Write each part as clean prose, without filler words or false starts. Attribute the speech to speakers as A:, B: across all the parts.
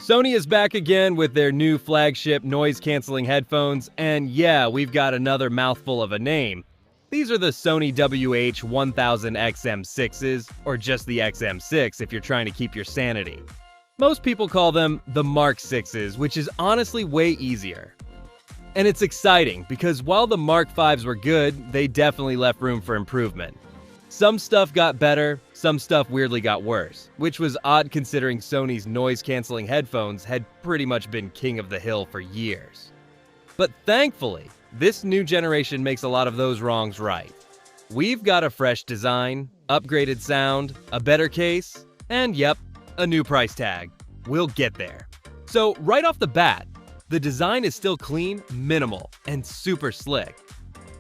A: Sony is back again with their new flagship noise-canceling headphones, and yeah, we've got another mouthful of a name. These are the Sony WH-1000XM6s, or just the XM6 if you're trying to keep your sanity. Most people call them the Mark 6s, which is honestly way easier. And it's exciting, because while the Mark 5s were good, they definitely left room for improvement. Some stuff got better, some stuff weirdly got worse, which was odd considering Sony's noise-canceling headphones had pretty much been king of the hill for years. But thankfully, this new generation makes a lot of those wrongs right. We've got a fresh design, upgraded sound, a better case, and yep, a new price tag. We'll get there. So right off the bat, the design is still clean, minimal, and super slick.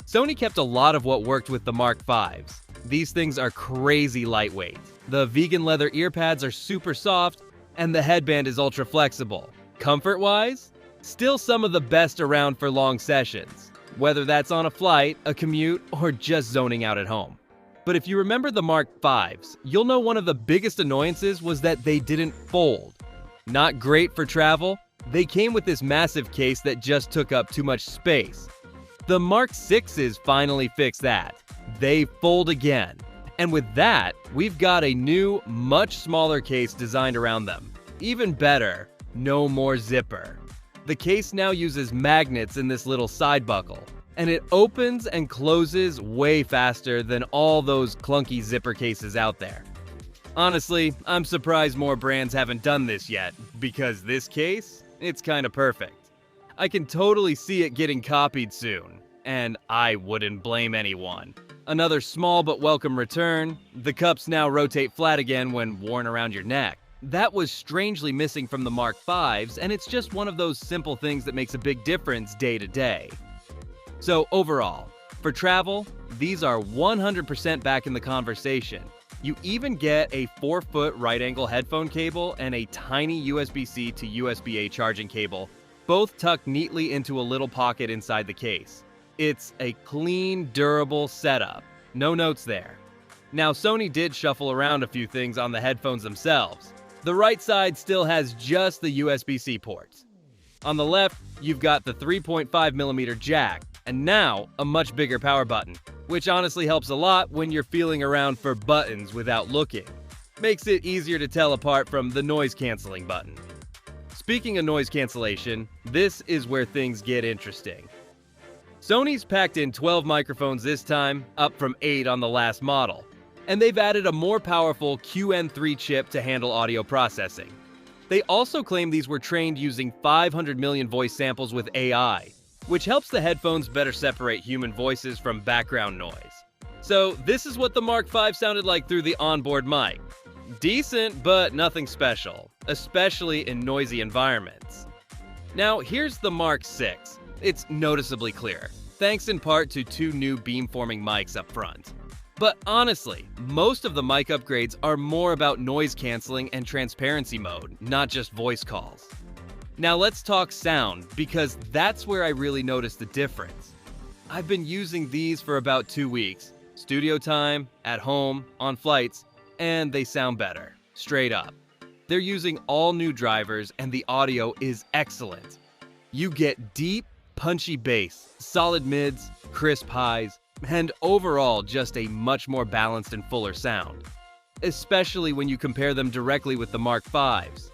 A: Sony kept a lot of what worked with the Mark 5s. These things are crazy lightweight. The vegan leather earpads are super soft, and the headband is ultra flexible. Comfort-wise, still some of the best around for long sessions, whether that's on a flight, a commute, or just zoning out at home. But if you remember the Mark 5s, you'll know one of the biggest annoyances was that they didn't fold. Not great for travel, they came with this massive case that just took up too much space. The Mark 6s finally fixed that. They fold again. And with that, we've got a new, much smaller case designed around them. Even better, no more zipper. The case now uses magnets in this little side buckle, and it opens and closes way faster than all those clunky zipper cases out there. Honestly, I'm surprised more brands haven't done this yet, because this case, it's kinda perfect. I can totally see it getting copied soon, and I wouldn't blame anyone. Another small but welcome return, the cups now rotate flat again when worn around your neck. That was strangely missing from the Mark 5s, and it's just one of those simple things that makes a big difference day to day. So overall, for travel, these are 100% back in the conversation. You even get a 4-foot right-angle headphone cable and a tiny USB-C to USB-A charging cable, both tucked neatly into a little pocket inside the case. It's a clean, durable setup. No notes there. Now, Sony did shuffle around a few things on the headphones themselves. The right side still has just the USB-C ports. On the left, you've got the 3.5mm jack, and now a much bigger power button, which honestly helps a lot when you're feeling around for buttons without looking. Makes it easier to tell apart from the noise-canceling button. Speaking of noise cancellation, this is where things get interesting. Sony's packed in 12 microphones this time, up from 8 on the last model. And they've added a more powerful QN3 chip to handle audio processing. They also claim these were trained using 500 million voice samples with AI, which helps the headphones better separate human voices from background noise. So this is what the Mark 5 sounded like through the onboard mic. Decent, but nothing special, especially in noisy environments. Now here's the Mark 6. It's noticeably clearer, thanks in part to 2 new beamforming mics up front. But honestly, most of the mic upgrades are more about noise canceling and transparency mode, not just voice calls. Now let's talk sound, because that's where I really noticed the difference. I've been using these for about 2 weeks, studio time, at home, on flights, and they sound better, straight up. They're using all new drivers and the audio is excellent. You get deep, punchy bass, solid mids, crisp highs, and overall just a much more balanced and fuller sound, especially when you compare them directly with the Mark 5s.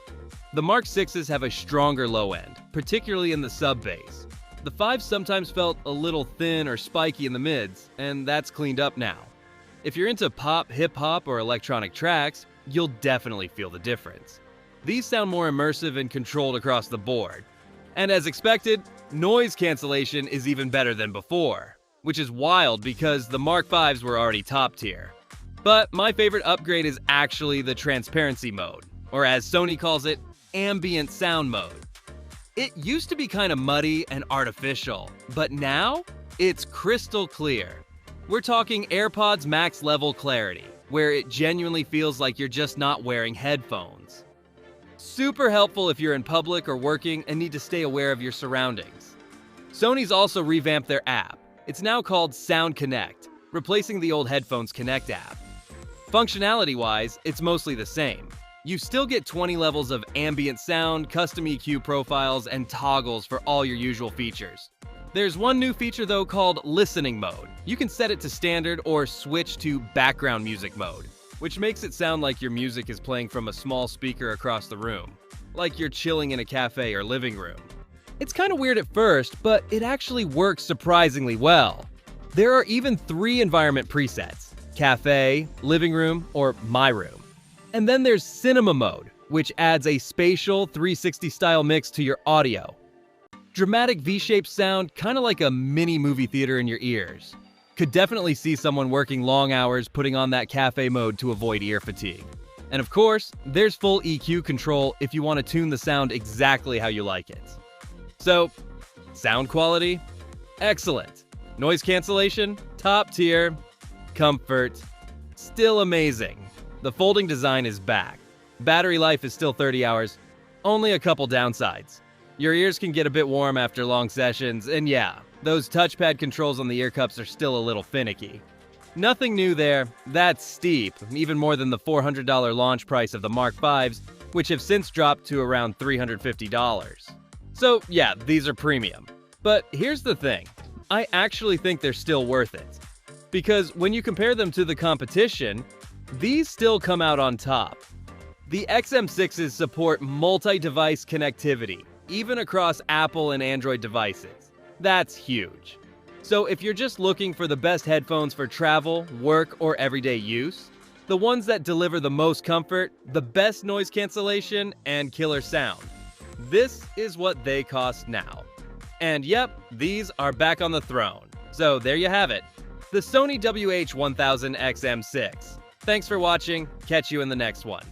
A: The Mark 6s have a stronger low end, particularly in the sub-bass. The 5s sometimes felt a little thin or spiky in the mids, and that's cleaned up now. If you're into pop, hip-hop, or electronic tracks, you'll definitely feel the difference. These sound more immersive and controlled across the board. And as expected, noise cancellation is even better than before, which is wild because the Mark 5s were already top tier. But my favorite upgrade is actually the transparency mode, or as Sony calls it, ambient sound mode. It used to be kind of muddy and artificial, but now it's crystal clear. We're talking AirPods max level clarity, where it genuinely feels like you're just not wearing headphones. Super helpful if you're in public or working and need to stay aware of your surroundings. Sony's also revamped their app. It's now called Sound Connect, replacing the old Headphones Connect app. Functionality-wise, it's mostly the same. You still get 20 levels of ambient sound, custom EQ profiles, and toggles for all your usual features. There's one new feature though called listening mode. You can set it to standard or switch to background music mode, which makes it sound like your music is playing from a small speaker across the room, like you're chilling in a cafe or living room. It's kind of weird at first, but it actually works surprisingly well. There are even 3 environment presets: cafe, living room, or my room. And then there's cinema mode, which adds a spatial 360 style mix to your audio. Dramatic V-shaped sound, kind of like a mini movie theater in your ears. Could definitely see someone working long hours putting on that cafe mode to avoid ear fatigue. And of course, there's full EQ control if you want to tune the sound exactly how you like it. So, sound quality? Excellent. Noise cancellation? Top tier. Comfort? Still amazing. The folding design is back. Battery life is still 30 hours. Only a couple downsides. Your ears can get a bit warm after long sessions, and yeah, those touchpad controls on the ear cups are still a little finicky. Nothing new there. That's steep, even more than the $400 launch price of the Mark 5s, which have since dropped to around $350. So yeah, these are premium. But here's the thing. I actually think they're still worth it. Because when you compare them to the competition, these still come out on top. The XM6s support multi-device connectivity, even across Apple and Android devices. That's huge. So if you're just looking for the best headphones for travel, work, or everyday use, the ones that deliver the most comfort, the best noise cancellation, and killer sound, this is what they cost now. And yep, these are back on the throne. So there you have it, the Sony WH-1000XM6. Thanks for watching, catch you in the next one.